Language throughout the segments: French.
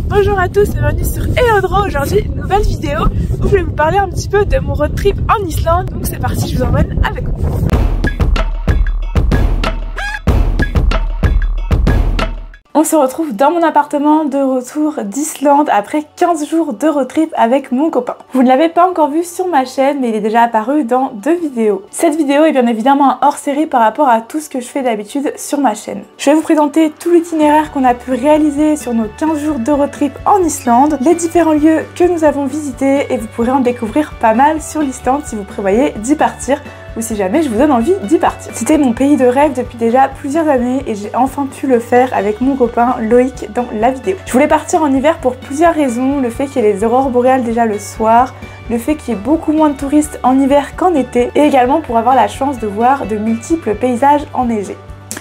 Bonjour à tous et bienvenue sur Eodro. Aujourd'hui, une nouvelle vidéo où je vais vous parler un petit peu de mon road trip en Islande. Donc c'est parti, je vous emmène avec moi. On se retrouve dans mon appartement de retour d'Islande après 15 jours de road trip avec mon copain. Vous ne l'avez pas encore vu sur ma chaîne, mais il est déjà apparu dans 2 vidéos. Cette vidéo est bien évidemment un hors-série par rapport à tout ce que je fais d'habitude sur ma chaîne. Je vais vous présenter tout l'itinéraire qu'on a pu réaliser sur nos 15 jours de road trip en Islande, les différents lieux que nous avons visités et vous pourrez en découvrir pas mal sur l'Islande si vous prévoyez d'y partir ou si jamais je vous donne envie d'y partir. C'était mon pays de rêve depuis déjà plusieurs années et j'ai enfin pu le faire avec mon copain Loïc dans la vidéo. Je voulais partir en hiver pour plusieurs raisons, le fait qu'il y ait les aurores boréales déjà le soir, le fait qu'il y ait beaucoup moins de touristes en hiver qu'en été et également pour avoir la chance de voir de multiples paysages enneigés.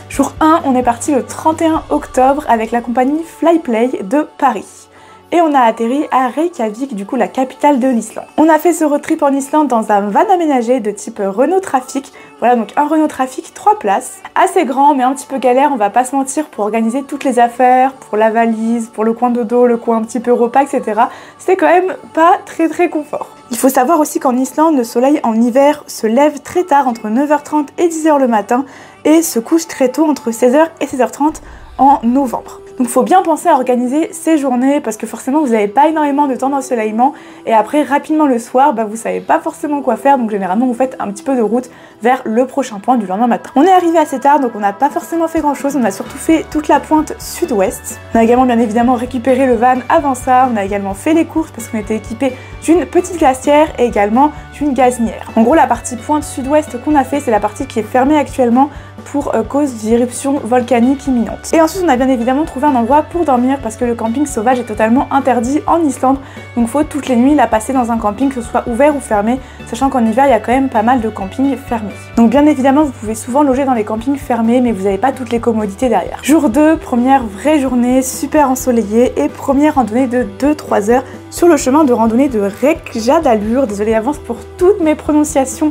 Jour 1, on est parti le 31 octobre avec la compagnie Flyplay de Paris. Et on a atterri à Reykjavik, du coup la capitale de l'Islande. On a fait ce road trip en Islande dans un van aménagé de type Renault Trafic. Voilà, donc un Renault Trafic 3 places. Assez grand mais un petit peu galère, on va pas se mentir, pour organiser toutes les affaires, pour la valise, pour le coin dodo, le coin un petit peu repas, etc. C'était quand même pas très confort. Il faut savoir aussi qu'en Islande, le soleil en hiver se lève très tard, entre 9h30 et 10h le matin, et se couche très tôt, entre 16h et 16h30 en novembre. Donc il faut bien penser à organiser ces journées parce que forcément vous n'avez pas énormément de temps d'ensoleillement et après rapidement le soir vous savez pas forcément quoi faire, donc généralement vous faites un petit peu de route vers le prochain point du lendemain matin. On est arrivé assez tard donc on n'a pas forcément fait grand chose, on a surtout fait toute la pointe sud-ouest. On a également bien évidemment récupéré le van avant ça, on a également fait les courses parce qu'on était équipé d'une petite glacière et également d'une gazinière. En gros la partie pointe sud-ouest qu'on a fait c'est la partie qui est fermée actuellement pour cause d'éruption volcanique imminente. Et ensuite on a bien évidemment trouvé un endroit pour dormir parce que le camping sauvage est totalement interdit en Islande, donc faut toutes les nuits la passer dans un camping, que ce soit ouvert ou fermé, sachant qu'en hiver il y a quand même pas mal de campings fermés. Donc bien évidemment vous pouvez souvent loger dans les campings fermés mais vous n'avez pas toutes les commodités derrière. Jour 2, première vraie journée super ensoleillée et première randonnée de 2-3 heures sur le chemin de randonnée de Reykjadalur. Désolée d'avance pour toutes mes prononciations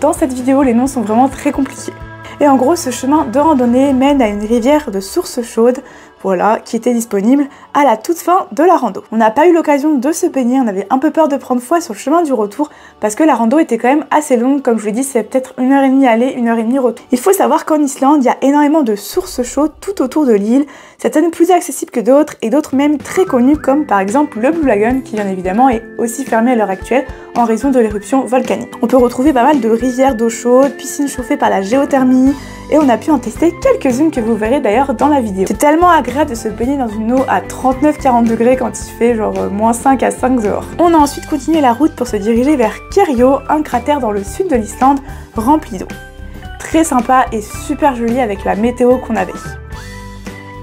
dans cette vidéo, les noms sont vraiment très compliqués. Et en gros, ce chemin de randonnée mène à une rivière de source chaude, voilà, qui était disponible à la toute fin de la rando. On n'a pas eu l'occasion de se baigner, on avait un peu peur de prendre froid sur le chemin du retour parce que la rando était quand même assez longue, comme je vous l'ai dit, c'est peut-être 1h30 aller, 1h30 retour. Il faut savoir qu'en Islande, il y a énormément de sources chaudes tout autour de l'île, certaines plus accessibles que d'autres et d'autres même très connues comme par exemple le Blue Lagoon qui bien évidemment est aussi fermé à l'heure actuelle en raison de l'éruption volcanique. On peut retrouver pas mal de rivières d'eau chaude, piscines chauffées par la géothermie, et on a pu en tester quelques-unes que vous verrez d'ailleurs dans la vidéo. C'est tellement agréable de se baigner dans une eau à 39-40 degrés quand il fait genre -5 à 5 dehors. On a ensuite continué la route pour se diriger vers Kerio, un cratère dans le sud de l'Islande rempli d'eau. Très sympa et super joli avec la météo qu'on avait.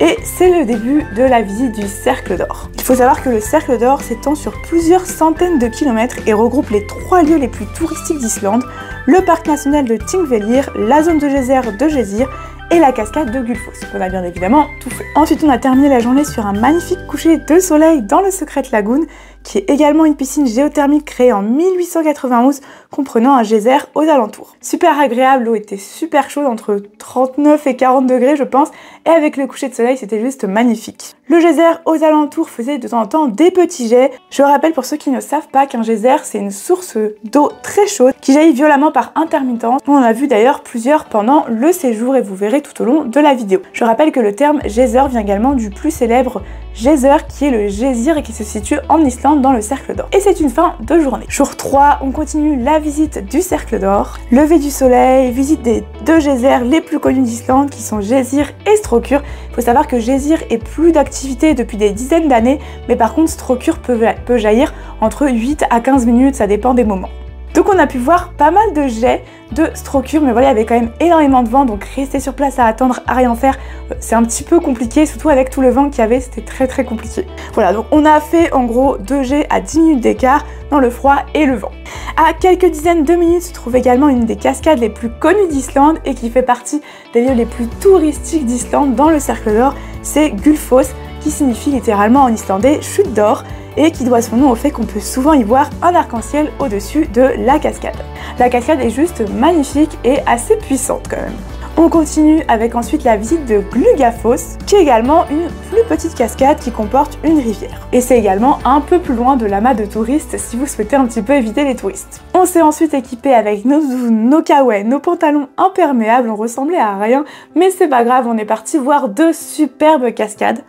Et c'est le début de la visite du Cercle d'Or. Il faut savoir que le Cercle d'Or s'étend sur plusieurs centaines de kilomètres et regroupe les 3 lieux les plus touristiques d'Islande, le parc national de Thingvellir, la zone de geyser de Gésir et la cascade de Gullfoss. On a bien évidemment tout fait. Ensuite, on a terminé la journée sur un magnifique coucher de soleil dans le Secret Lagoon, qui est également une piscine géothermique créée en 1891, comprenant un geyser aux alentours. Super agréable, l'eau était super chaude, entre 39 et 40 degrés je pense, et avec le coucher de soleil c'était juste magnifique. Le geyser aux alentours faisait de temps en temps des petits jets. Je rappelle pour ceux qui ne savent pas qu'un geyser c'est une source d'eau très chaude qui jaillit violemment par intermittence. On en a vu d'ailleurs plusieurs pendant le séjour et vous verrez tout au long de la vidéo. Je rappelle que le terme geyser vient également du plus célèbre geyser qui est le Gésir et qui se situe en Islande dans le Cercle d'Or. Et c'est une fin de journée. Jour 3, on continue la visite du Cercle d'Or, lever du soleil, visite des 2 geysers les plus connus d'Islande qui sont Gésir et Strókur. Il faut savoir que Gésir est plus d'activité depuis des dizaines d'années, mais par contre Strókur peut jaillir entre 8 à 15 minutes, ça dépend des moments. Donc on a pu voir pas mal de jets de Strókur, mais voilà, il y avait quand même énormément de vent, donc rester sur place à attendre, à rien faire, c'est un petit peu compliqué, surtout avec tout le vent qu'il y avait, c'était très compliqué. Voilà, donc on a fait en gros 2 jets à 10 minutes d'écart dans le froid et le vent. À quelques dizaines de minutes se trouve également une des cascades les plus connues d'Islande et qui fait partie des lieux les plus touristiques d'Islande dans le Cercle d'Or, c'est Gullfoss, qui signifie littéralement en islandais chute d'or, et qui doit son nom au fait qu'on peut souvent y voir un arc-en-ciel au-dessus de la cascade. La cascade est juste magnifique et assez puissante quand même. On continue avec ensuite la visite de Glugafos, qui est également une plus petite cascade qui comporte une rivière. Et c'est également un peu plus loin de l'amas de touristes si vous souhaitez un petit peu éviter les touristes. On s'est ensuite équipé avec nos zounes, nos kawaii, nos pantalons imperméables, on ressemblait à rien, mais c'est pas grave, on est parti voir 2 superbes cascades,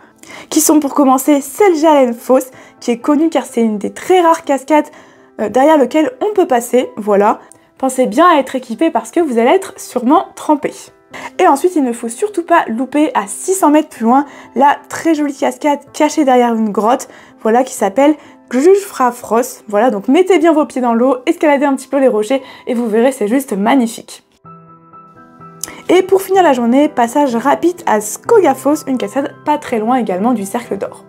qui sont pour commencer Seljalenfoss, qui est connue car c'est une des très rares cascades derrière lequel on peut passer, voilà. Pensez bien à être équipé parce que vous allez être sûrement trempé. Et ensuite, il ne faut surtout pas louper à 600 mètres plus loin la très jolie cascade cachée derrière une grotte, voilà, qui s'appelle Glujfrafrost. Voilà, donc mettez bien vos pieds dans l'eau, escaladez un petit peu les rochers et vous verrez, c'est juste magnifique. Et pour finir la journée, passage rapide à Skogafoss, une cascade pas très loin également du Cercle d'Or.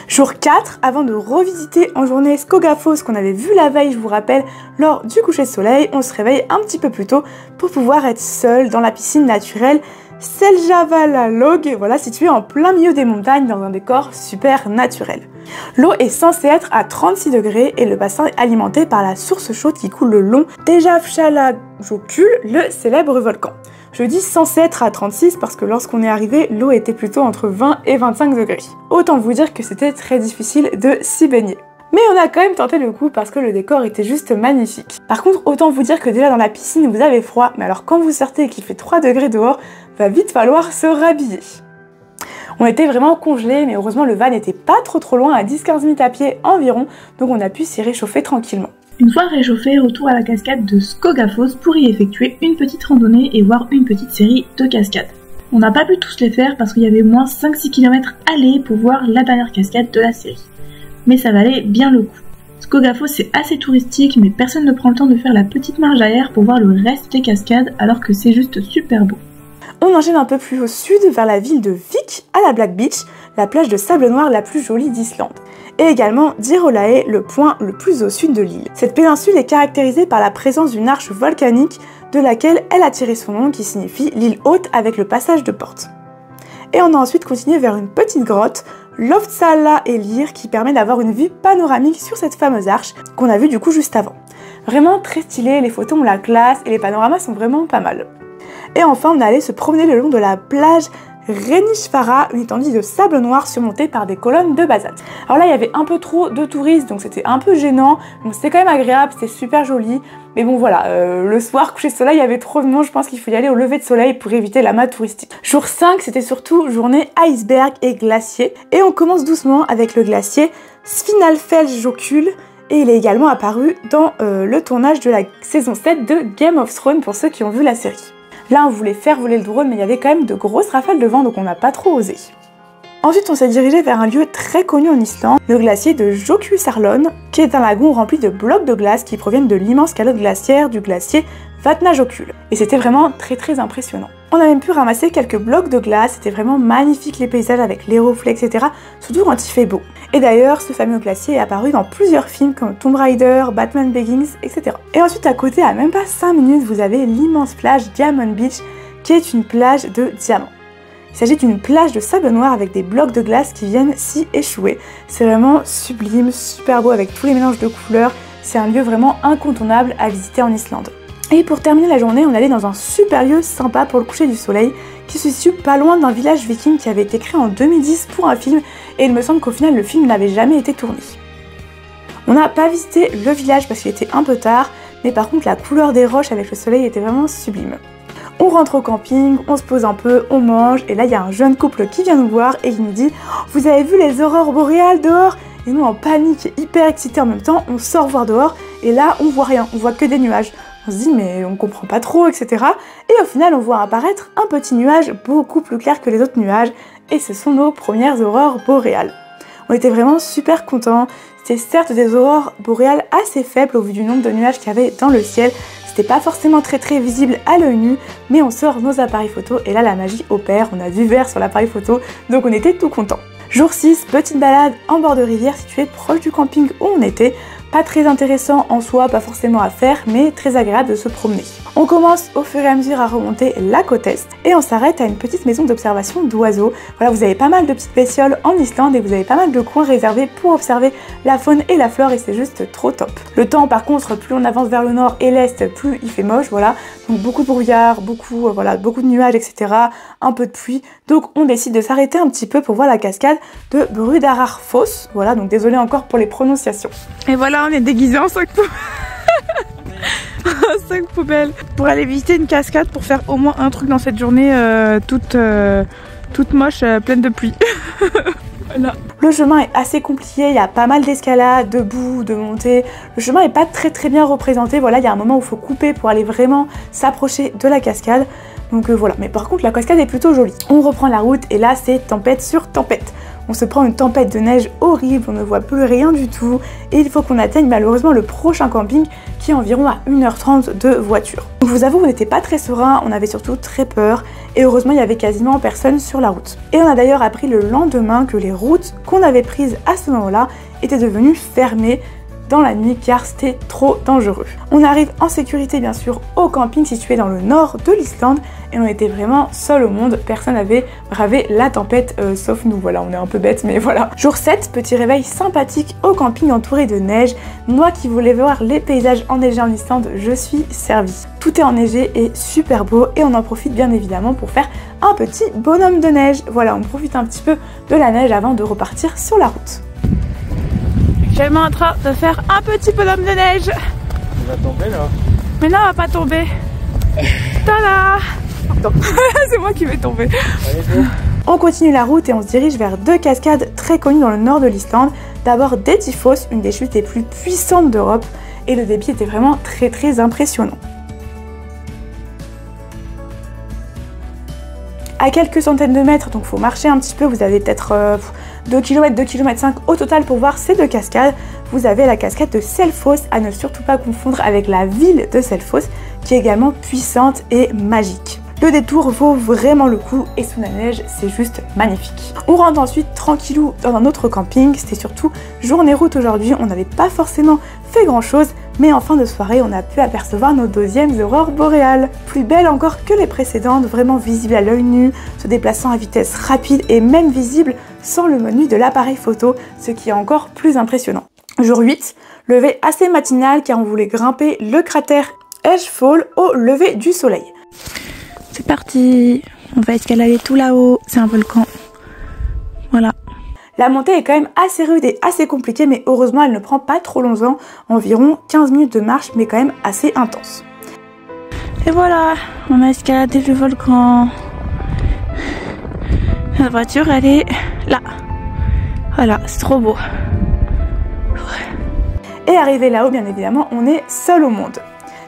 Jour 4, avant de revisiter en journée Skogafoss qu'on avait vu la veille, je vous rappelle, lors du coucher de soleil, on se réveille un petit peu plus tôt pour pouvoir être seul dans la piscine naturelle Seljavallalog, voilà, située en plein milieu des montagnes dans un décor super naturel. L'eau est censée être à 36 degrés et le bassin est alimenté par la source chaude qui coule le long d'Eyjafjallajökull, le célèbre volcan. Je dis censé être à 36 parce que lorsqu'on est arrivé, l'eau était plutôt entre 20 et 25 degrés. Autant vous dire que c'était très difficile de s'y baigner. Mais on a quand même tenté le coup parce que le décor était juste magnifique. Par contre, autant vous dire que déjà dans la piscine vous avez froid, mais alors quand vous sortez et qu'il fait 3 degrés dehors, va vite falloir se rhabiller. On était vraiment congelés, mais heureusement le van n'était pas trop loin, à 10-15 minutes à pied environ, donc on a pu s'y réchauffer tranquillement. Une fois réchauffé, retour à la cascade de Skogafoss pour y effectuer une petite randonnée et voir une petite série de cascades. On n'a pas pu tous les faire parce qu'il y avait au moins 5-6 km aller pour voir la dernière cascade de la série. Mais ça valait bien le coup. Skogafoss c'est assez touristique, mais personne ne prend le temps de faire la petite marge arrière pour voir le reste des cascades alors que c'est juste super beau. On enchaîne un peu plus au sud vers la ville de Vik à la Black Beach, la plage de sable noir la plus jolie d'Islande. Et également Dyrhólaey, le point le plus au sud de l'île. Cette péninsule est caractérisée par la présence d'une arche volcanique de laquelle elle a tiré son nom qui signifie l'île haute avec le passage de porte. Et on a ensuite continué vers une petite grotte, Loftsallaellir, qui permet d'avoir une vue panoramique sur cette fameuse arche qu'on a vue du coup juste avant. Vraiment très stylé, les photos ont la classe et les panoramas sont vraiment pas mal. Et enfin, on est allé se promener le long de la plage Reynisfjara, une étendue de sable noir surmontée par des colonnes de basalte. Alors là, il y avait un peu trop de touristes, donc c'était un peu gênant. Bon, c'était quand même agréable, c'était super joli. Mais bon, voilà, le soir, coucher de soleil, il y avait trop de monde. Je pense qu'il faut y aller au lever de soleil pour éviter l'amas touristique. Jour 5, c'était surtout journée iceberg et glacier. Et on commence doucement avec le glacier Svinalfellsjökull. Et il est également apparu dans le tournage de la saison 7 de Game of Thrones pour ceux qui ont vu la série. Là, on voulait faire voler le drone, mais il y avait quand même de grosses rafales de vent, donc on n'a pas trop osé. Ensuite, on s'est dirigé vers un lieu très connu en Islande, le glacier de Jökulsárlón, qui est un lagon rempli de blocs de glace qui proviennent de l'immense calotte glaciaire du glacier Vatnajökull. Et c'était vraiment très impressionnant. On a même pu ramasser quelques blocs de glace, c'était vraiment magnifique les paysages avec les reflets, etc. Surtout quand il fait beau. Et d'ailleurs, ce fameux glacier est apparu dans plusieurs films comme Tomb Raider, Batman Begins, etc. Et ensuite, à côté, à même pas 5 minutes, vous avez l'immense plage Diamond Beach, qui est une plage de diamants. Il s'agit d'une plage de sable noir avec des blocs de glace qui viennent s'y échouer. C'est vraiment sublime, super beau avec tous les mélanges de couleurs. C'est un lieu vraiment incontournable à visiter en Islande. Et pour terminer la journée, on allait dans un super lieu sympa pour le coucher du soleil qui se situe pas loin d'un village viking qui avait été créé en 2010 pour un film et il me semble qu'au final le film n'avait jamais été tourné. On n'a pas visité le village parce qu'il était un peu tard, mais par contre la couleur des roches avec le soleil était vraiment sublime. On rentre au camping, on se pose un peu, on mange et là il y a un jeune couple qui vient nous voir et il nous dit « Vous avez vu les aurores boréales dehors ?» Et nous en panique et hyper excités en même temps, on sort voir dehors et là on voit rien, on voit que des nuages. On se dit mais on comprend pas trop, etc. Et au final on voit apparaître un petit nuage beaucoup plus clair que les autres nuages et ce sont nos premières aurores boréales. On était vraiment super contents, c'était certes des aurores boréales assez faibles au vu du nombre de nuages qu'il y avait dans le ciel, c'était pas forcément très visible à l'œil nu, mais on sort nos appareils photo et là la magie opère, on a du vert sur l'appareil photo, donc on était tout contents. Jour 6, petite balade en bord de rivière située proche du camping où on était, Pas très intéressant en soi, pas forcément à faire, mais très agréable de se promener. On commence au fur et à mesure à remonter la côte est et on s'arrête à une petite maison d'observation d'oiseaux. Voilà, vous avez pas mal de petites bestioles en Islande et vous avez pas mal de coins réservés pour observer la faune et la flore et c'est juste trop top. Le temps par contre, plus on avance vers le nord et l'est, plus il fait moche, voilà. Donc beaucoup de brouillard, beaucoup de nuages, etc. Un peu de pluie. Donc on décide de s'arrêter un petit peu pour voir la cascade de Bruðarárfoss. Voilà, donc désolé encore pour les prononciations. Et voilà, on est déguisés en 5 poubelles pour aller visiter une cascade pour faire au moins un truc dans cette journée toute moche, pleine de pluie. Voilà. Le chemin est assez compliqué, il y a pas mal d'escalades, de boue, de montées. Le chemin est pas très bien représenté. Voilà, il y a un moment où il faut couper pour aller vraiment s'approcher de la cascade. Donc voilà, mais par contre la cascade est plutôt jolie. On reprend la route et là c'est tempête sur tempête. On se prend une tempête de neige horrible, on ne voit plus rien du tout et il faut qu'on atteigne malheureusement le prochain camping qui est environ à 1h30 de voiture. Donc je vous avoue, on n'était pas très serein, on avait surtout très peur et heureusement il y avait quasiment personne sur la route. Et on a d'ailleurs appris le lendemain que les routes qu'on avait prises à ce moment-là étaient devenues fermées dans la nuit car c'était trop dangereux. On arrive en sécurité bien sûr au camping situé dans le nord de l'Islande et on était vraiment seuls au monde, personne n'avait bravé la tempête sauf nous, voilà, on est un peu bêtes mais voilà. Jour 7, petit réveil sympathique au camping entouré de neige. Moi qui voulais voir les paysages enneigés en Islande, je suis servie. Tout est enneigé et super beau et on en profite bien évidemment pour faire un petit bonhomme de neige. Voilà, on profite un petit peu de la neige avant de repartir sur la route. Actuellement en train de faire un petit bonhomme de neige. Il va tomber là. Mais non, elle va pas tomber. Tada. C'est moi qui vais tomber. Allez, on continue la route et on se dirige vers deux cascades très connues dans le nord de l'Islande. D'abord Dettifoss, une des chutes les plus puissantes d'Europe. Et le débit était vraiment très impressionnant. À quelques centaines de mètres, donc il faut marcher un petit peu, vous avez peut-être 2 km, 2 km 5 au total pour voir ces deux cascades. Vous avez la cascade de Selfoss, à ne surtout pas confondre avec la ville de Selfoss, qui est également puissante et magique. Le détour vaut vraiment le coup et sous la neige, c'est juste magnifique. On rentre ensuite tranquillou dans un autre camping, c'était surtout journée route aujourd'hui, on n'avait pas forcément fait grand chose, mais en fin de soirée, on a pu apercevoir nos deuxièmes aurores boréales. Plus belles encore que les précédentes, vraiment visibles à l'œil nu, se déplaçant à vitesse rapide et même visibles sans le menu de l'appareil photo, ce qui est encore plus impressionnant. Jour 8, lever assez matinal car on voulait grimper le cratère Edgefall au lever du soleil. C'est parti, on va escalader tout là-haut, c'est un volcan. Voilà. La montée est quand même assez rude et assez compliquée, mais heureusement elle ne prend pas trop longtemps, environ 15 minutes de marche, mais quand même assez intense. Et voilà, on a escaladé le volcan. La voiture elle est là. Voilà, c'est trop beau. Et arrivé là-haut, bien évidemment, on est seul au monde.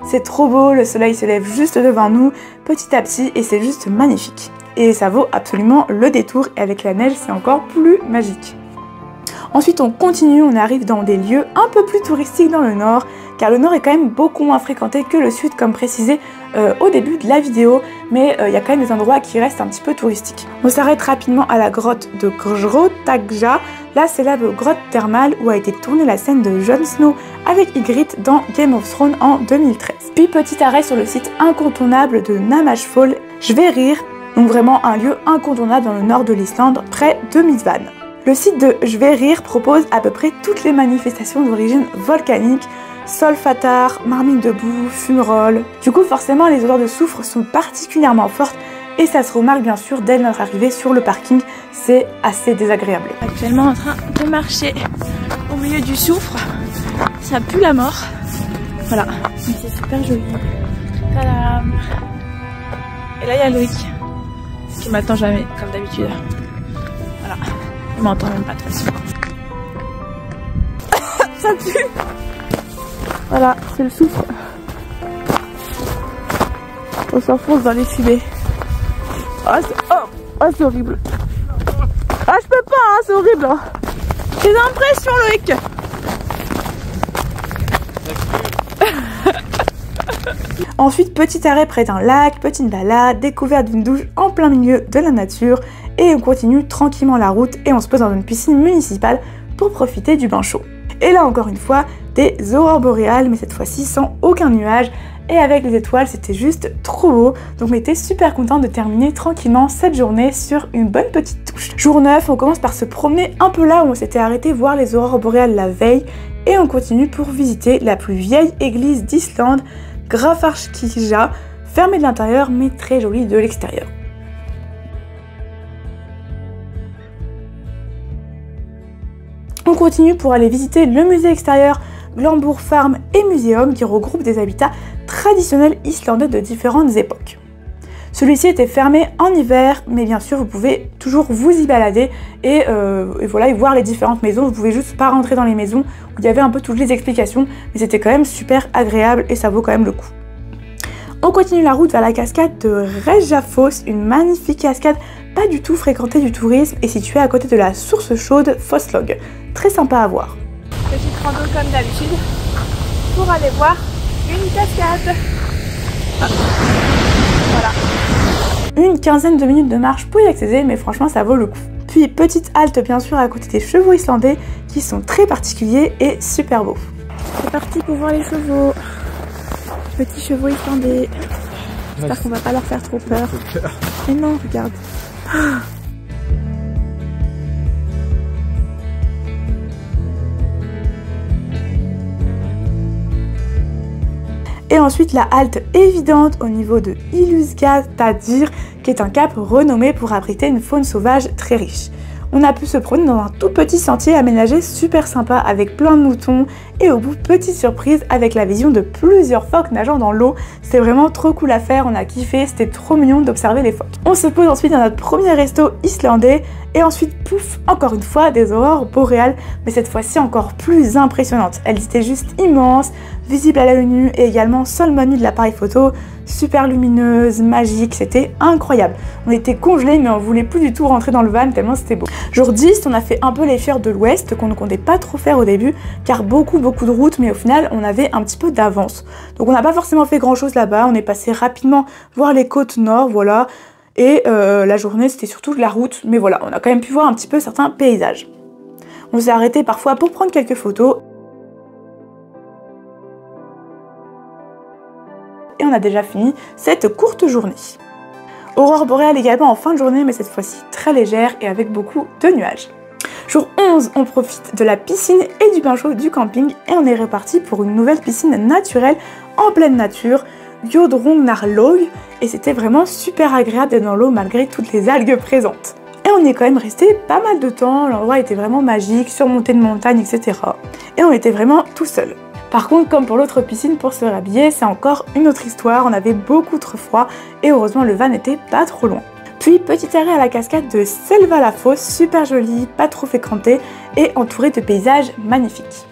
C'est trop beau, le soleil se lève juste devant nous, petit à petit, et c'est juste magnifique. Et ça vaut absolument le détour, et avec la neige, c'est encore plus magique. Ensuite, on continue, on arrive dans des lieux un peu plus touristiques dans le nord, car le nord est quand même beaucoup moins fréquenté que le sud, comme précisé au début de la vidéo, mais il y a quand même des endroits qui restent un petit peu touristiques. On s'arrête rapidement à la grotte de Grjótagja. Là, c'est la grotte thermale où a été tournée la scène de Jon Snow avec Ygritte dans Game of Thrones en 2013. Puis petit arrêt sur le site incontournable de Namashfall, Sverrir, donc vraiment un lieu incontournable dans le nord de l'Islande, près de Midvan. Le site de Sverrir propose à peu près toutes les manifestations d'origine volcanique, solfatar, marmite de boue, fumerolles. Du coup, forcément, les odeurs de soufre sont particulièrement fortes et ça se remarque bien sûr dès notre arrivée sur le parking, c'est assez désagréable. Actuellement en train de marcher au milieu du soufre, ça pue la mort. Voilà, c'est super joli. Tadam. Et là il y a Loïc qui m'attend jamais comme d'habitude. Voilà, il m'entend même pas de toute façon. Ça pue. Voilà, c'est le soufre. On s'enfonce dans les fumées. Oh, c'est horrible. Ah, je peux pas, hein, c'est horrible. Hein. J'ai l'impression, Loïc. Ensuite, petit arrêt près d'un lac, petite balade, découverte d'une douche en plein milieu de la nature. Et on continue tranquillement la route et on se pose dans une piscine municipale pour profiter du bain chaud. Et là encore une fois, des aurores boréales, mais cette fois-ci sans aucun nuage. Et avec les étoiles, c'était juste trop beau. Donc on était super content de terminer tranquillement cette journée sur une bonne petite touche. Jour 9, on commence par se promener un peu là où on s'était arrêté voir les aurores boréales la veille. Et on continue pour visiter la plus vieille église d'Islande, Grafarkirkja, fermée de l'intérieur mais très jolie de l'extérieur. On continue pour aller visiter le musée extérieur Glambour Farm et Museum qui regroupe des habitats traditionnels islandais de différentes époques. Celui-ci était fermé en hiver, mais bien sûr vous pouvez toujours vous y balader et voilà, et voir les différentes maisons. Vous pouvez juste pas rentrer dans les maisons où il y avait un peu toutes les explications, mais c'était quand même super agréable et ça vaut quand même le coup. On continue la route vers la cascade de Reykjafoss, une magnifique cascade pas du tout fréquentée du tourisme et située à côté de la source chaude Fosslog. Très sympa à voir. Petite rando comme d'habitude pour aller voir une cascade. Voilà. Une quinzaine de minutes de marche pour y accéder, mais franchement ça vaut le coup. Puis petite halte bien sûr à côté des chevaux islandais qui sont très particuliers et super beaux. C'est parti pour voir les chevaux. Petits chevaux islandais. J'espère qu'on va pas leur faire trop peur. Et non, regarde. Et ensuite la halte évidente au niveau de Illuskatadir, qui est un cap renommé pour abriter une faune sauvage très riche. On a pu se promener dans un tout petit sentier aménagé super sympa avec plein de moutons et au bout, petite surprise avec la vision de plusieurs phoques nageant dans l'eau. C'était vraiment trop cool à faire, on a kiffé, c'était trop mignon d'observer les phoques. On se pose ensuite dans notre premier resto islandais et ensuite pouf, encore une fois des aurores boréales, mais cette fois-ci encore plus impressionnantes. Elles étaient juste immenses, visibles à l'œil nu et également sans le menu de l'appareil photo, super lumineuses, magiques, c'était incroyable. On était congelés mais on voulait plus du tout rentrer dans le van tellement c'était beau. Jour 10, on a fait un peu les fjords de l'ouest qu'on ne comptait pas trop faire au début car beaucoup de routes, mais au final on avait un petit peu d'avance. Donc on n'a pas forcément fait grand chose là-bas, on est passé rapidement voir les côtes nord, voilà. Et la journée c'était surtout de la route, mais voilà, on a quand même pu voir un petit peu certains paysages. On s'est arrêté parfois pour prendre quelques photos. Et on a déjà fini cette courte journée. Aurore boréale également en fin de journée, mais cette fois-ci très légère et avec beaucoup de nuages. Jour 11, on profite de la piscine et du bain chaud du camping et on est reparti pour une nouvelle piscine naturelle en pleine nature, Gjódrunarlaug, et c'était vraiment super agréable d'être dans l'eau malgré toutes les algues présentes. Et on est quand même resté pas mal de temps, l'endroit était vraiment magique, surmonté de montagnes, etc. Et on était vraiment tout seul. Par contre, comme pour l'autre piscine, pour se rhabiller, c'est encore une autre histoire, on avait beaucoup trop froid et heureusement le van n'était pas trop loin. Puis petit arrêt à la cascade de Selvallafoss, super jolie, pas trop fréquentée et entourée de paysages magnifiques.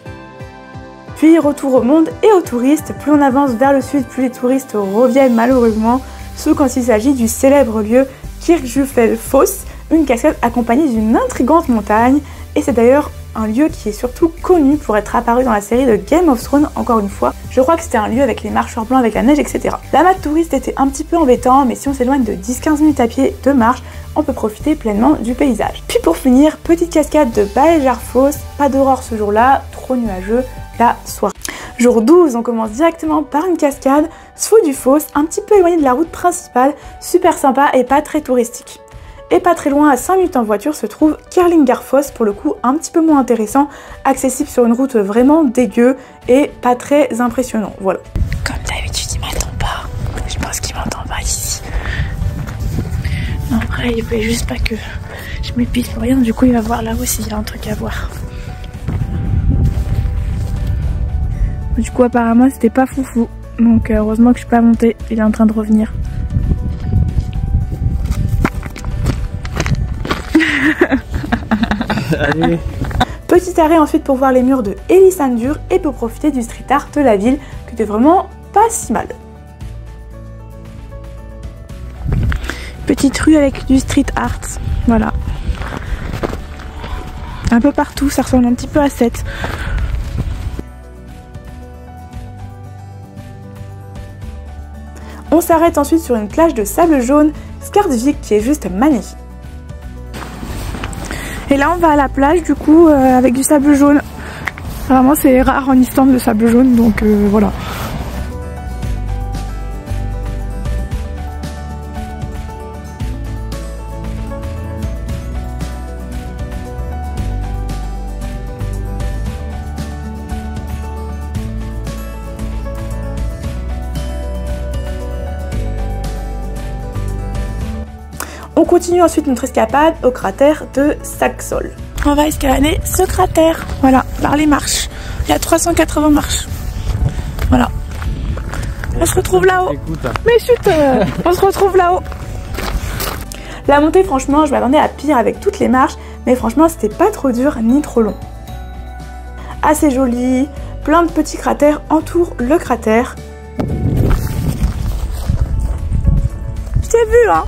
Puis retour au monde et aux touristes, plus on avance vers le sud, plus les touristes reviennent malheureusement, sauf quand il s'agit du célèbre lieu Kirkjufelfoss, une cascade accompagnée d'une intrigante montagne, et c'est d'ailleurs un lieu qui est surtout connu pour être apparu dans la série de Game of Thrones, encore une fois. Je crois que c'était un lieu avec les marcheurs blancs, avec la neige, etc. La masse touriste était un petit peu embêtant, mais si on s'éloigne de 10-15 minutes à pied de marche, on peut profiter pleinement du paysage. Puis pour finir, petite cascade de Bæjarfoss, pas d'aurore ce jour-là, trop nuageux la soirée. Jour 12, on commence directement par une cascade, Svodufoss, un petit peu éloigné de la route principale, super sympa et pas très touristique. Et pas très loin, à 5 minutes en voiture, se trouve Kerlingarfoss, pour le coup un petit peu moins intéressant, accessible sur une route vraiment dégueu et pas très impressionnant, voilà. Comme d'habitude, il m'entend pas. Je pense qu'il m'entend pas ici. Non, après, il voulait juste pas que je m'épuise pour rien, du coup il va voir là-haut s'il y a un truc à voir. Du coup apparemment c'était pas foufou, donc heureusement que je suis pas montée, il est en train de revenir. Allez. Petit arrêt ensuite pour voir les murs de Elisandur et pour profiter du street art de la ville qui était vraiment pas si mal. Petite rue avec du street art, voilà. Un peu partout, ça ressemble un petit peu à Sète. On s'arrête ensuite sur une plage de sable jaune, Skardvik, qui est juste magnifique. Et là on va à la plage du coup avec du sable jaune. Vraiment c'est rare en Islande le sable jaune, donc voilà. On continue ensuite notre escapade au cratère de Saxol. On va escalader ce cratère, voilà, par les marches. Il y a 380 marches. Voilà. On se retrouve là-haut. Mais chut, on se retrouve là-haut. La montée, franchement, je m'attendais à pire avec toutes les marches, mais franchement, c'était pas trop dur ni trop long. Assez joli, plein de petits cratères entourent le cratère. Je t'ai vu, hein.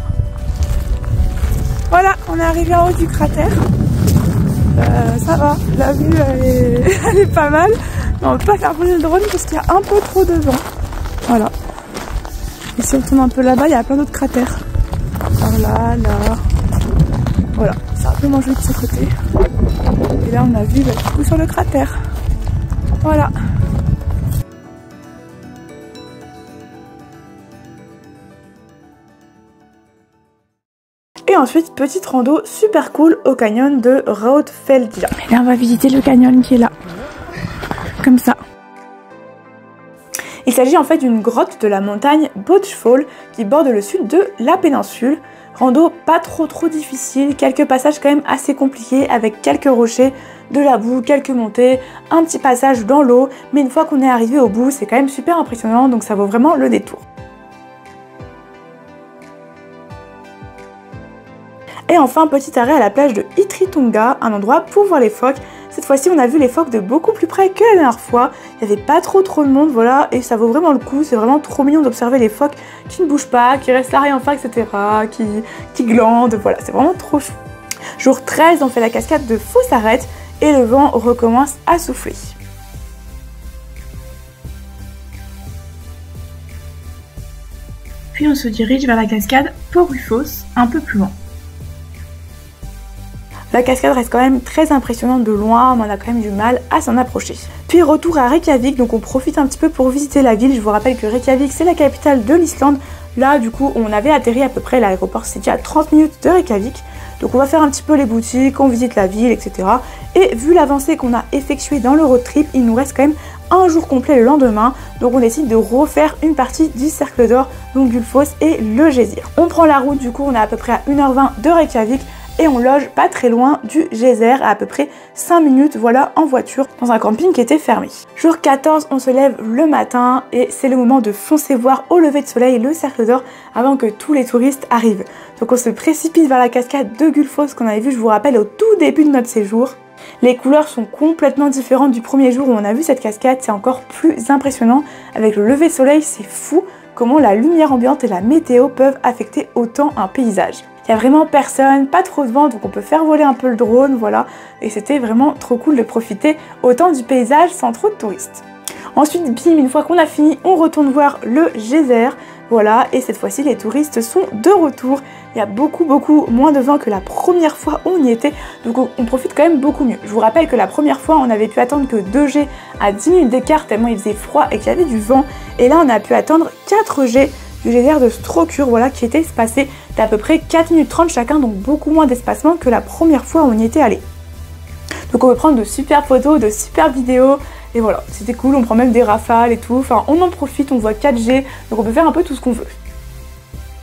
Voilà, on est arrivé en haut du cratère. Ça va, la vue elle est pas mal. Mais on peut pas faire voler le drone parce qu'il y a un peu trop de vent. Voilà. Et si on tourne un peu là-bas, il y a plein d'autres cratères. Par là, là. Voilà, c'est un peu moins joli de ce côté. Et là on a vu du coup sur le cratère. Voilà. Et ensuite, petite rando super cool au canyon de Rautfeldia. Et là, on va visiter le canyon qui est là. Comme ça. Il s'agit en fait d'une grotte de la montagne Botchfall qui borde le sud de la péninsule. Rando pas trop difficile, quelques passages quand même assez compliqués avec quelques rochers, de la boue, quelques montées, un petit passage dans l'eau. Mais une fois qu'on est arrivé au bout, c'est quand même super impressionnant, donc ça vaut vraiment le détour. Et enfin, petit arrêt à la plage de Itritunga, un endroit pour voir les phoques. Cette fois-ci, on a vu les phoques de beaucoup plus près que la dernière fois. Il n'y avait pas trop de monde, voilà, et ça vaut vraiment le coup. C'est vraiment trop mignon d'observer les phoques qui ne bougent pas, qui restent là rien faire, etc., qui glandent, voilà, c'est vraiment trop chou. Jour 13, on fait la cascade de Fossarrête et le vent recommence à souffler. Puis on se dirige vers la cascade Porufos, un peu plus loin. La cascade reste quand même très impressionnante de loin, mais on a quand même du mal à s'en approcher. Puis retour à Reykjavik, donc on profite un petit peu pour visiter la ville. Je vous rappelle que Reykjavik c'est la capitale de l'Islande. Là du coup on avait atterri à peu près, l'aéroport c'était à 30 minutes de Reykjavik. Donc on va faire un petit peu les boutiques, on visite la ville, etc. Et vu l'avancée qu'on a effectuée dans le road trip, il nous reste quand même un jour complet le lendemain. Donc on décide de refaire une partie du Cercle d'Or, donc Gullfoss et le Gésir. On prend la route, du coup on est à peu près à 1h20 de Reykjavik. Et on loge pas très loin du Gésir, à peu près 5 minutes, voilà, en voiture, dans un camping qui était fermé. Jour 14, on se lève le matin et c'est le moment de foncer voir au lever de soleil le Cercle d'Or avant que tous les touristes arrivent. Donc on se précipite vers la cascade de Gullfoss qu'on avait vu, je vous rappelle, au tout début de notre séjour. Les couleurs sont complètement différentes du premier jour où on a vu cette cascade, c'est encore plus impressionnant. Avec le lever de soleil, c'est fou comment la lumière ambiante et la météo peuvent affecter autant un paysage. Il n'y a vraiment personne, pas trop de vent, donc on peut faire voler un peu le drone, voilà. Et c'était vraiment trop cool de profiter autant du paysage sans trop de touristes. Ensuite, bim, une fois qu'on a fini, on retourne voir le Gésir, voilà. Et cette fois-ci, les touristes sont de retour. Il y a beaucoup moins de vent que la première fois où on y était, donc on profite quand même beaucoup mieux. Je vous rappelle que la première fois, on avait pu attendre que 2G à 10 minutes d'écart tellement il faisait froid et qu'il y avait du vent. Et là, on a pu attendre 4G du Gésir de Strokkur, voilà, qui était espacé d'à peu près 4 minutes 30 chacun, donc beaucoup moins d'espacement que la première fois où on y était allé. Donc on peut prendre de super photos, de super vidéos, et voilà, c'était cool, on prend même des rafales et tout, enfin on en profite, on voit 4G, donc on peut faire un peu tout ce qu'on veut.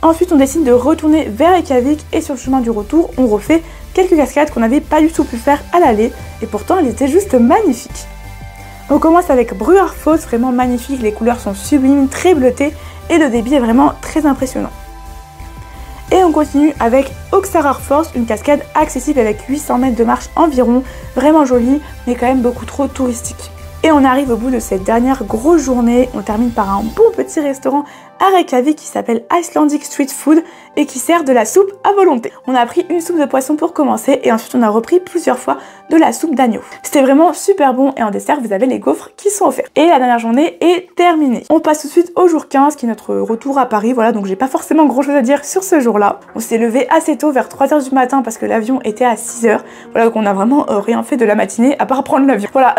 Ensuite on décide de retourner vers Reykjavik et sur le chemin du retour, on refait quelques cascades qu'on n'avait pas du tout pu faire à l'aller, et pourtant elles étaient juste magnifiques. On commence avec Bruarfoss, vraiment magnifique, les couleurs sont sublimes, très bleutées, et le débit est vraiment très impressionnant. Et on continue avec Öxarárfoss, une cascade accessible avec 800 mètres de marche environ, vraiment jolie, mais quand même beaucoup trop touristique. Et on arrive au bout de cette dernière grosse journée, on termine par un bon petit restaurant à Reykjavik qui s'appelle Icelandic Street Food et qui sert de la soupe à volonté. On a pris une soupe de poisson pour commencer et ensuite on a repris plusieurs fois de la soupe d'agneau. C'était vraiment super bon et en dessert vous avez les gaufres qui sont offerts. Et la dernière journée est terminée. On passe tout de suite au jour 15 qui est notre retour à Paris. Voilà, donc j'ai pas forcément grand chose à dire sur ce jour-là. On s'est levé assez tôt vers 3h du matin parce que l'avion était à 6h. Voilà, donc on a vraiment rien fait de la matinée à part prendre l'avion. Voilà,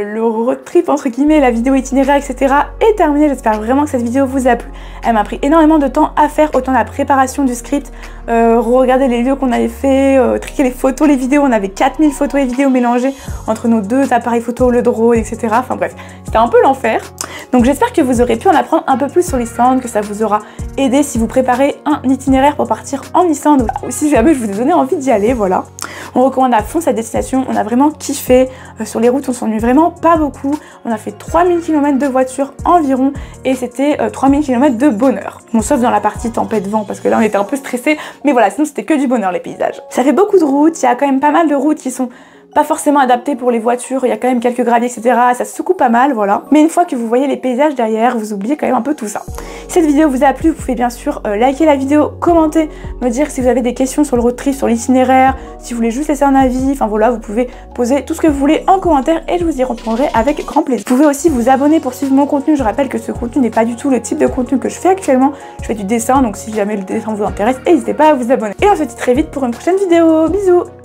le road trip entre guillemets, la vidéo itinéraire etc. est terminée. J'espère vraiment que cette vidéo vous a plu. Elle m'a pris énormément de temps à faire, autant la préparation du script, regarder les lieux qu'on avait fait, trier les photos, les vidéos. On avait 4000 photos et vidéos mélangées entre nos deux appareils photo, le drone, etc. Enfin bref, c'était un peu l'enfer. Donc j'espère que vous aurez pu en apprendre un peu plus sur l'Islande, que ça vous aura aidé si vous préparez un itinéraire pour partir en Islande ou si jamais je vous ai donné envie d'y aller, voilà. On recommande à fond cette destination, on a vraiment kiffé. Sur les routes, on s'ennuie vraiment pas beaucoup. On a fait 3000 km de voiture environ et c'était 3000 km de bonheur. Bon, sauf dans la partie tempête vent parce que là on était un peu stressé, mais voilà, sinon c'était que du bonheur les paysages. Ça fait beaucoup de routes, il y a quand même pas mal de routes qui sont pas forcément adapté pour les voitures, il y a quand même quelques graviers, etc. Ça secoue pas mal, voilà. Mais une fois que vous voyez les paysages derrière, vous oubliez quand même un peu tout ça. Si cette vidéo vous a plu, vous pouvez bien sûr liker la vidéo, commenter, me dire si vous avez des questions sur le road trip, sur l'itinéraire, si vous voulez juste laisser un avis, enfin voilà, vous pouvez poser tout ce que vous voulez en commentaire et je vous y répondrai avec grand plaisir. Vous pouvez aussi vous abonner pour suivre mon contenu. Je rappelle que ce contenu n'est pas du tout le type de contenu que je fais actuellement. Je fais du dessin, donc si jamais le dessin vous intéresse, n'hésitez pas à vous abonner. Et on se dit très vite pour une prochaine vidéo. Bisous!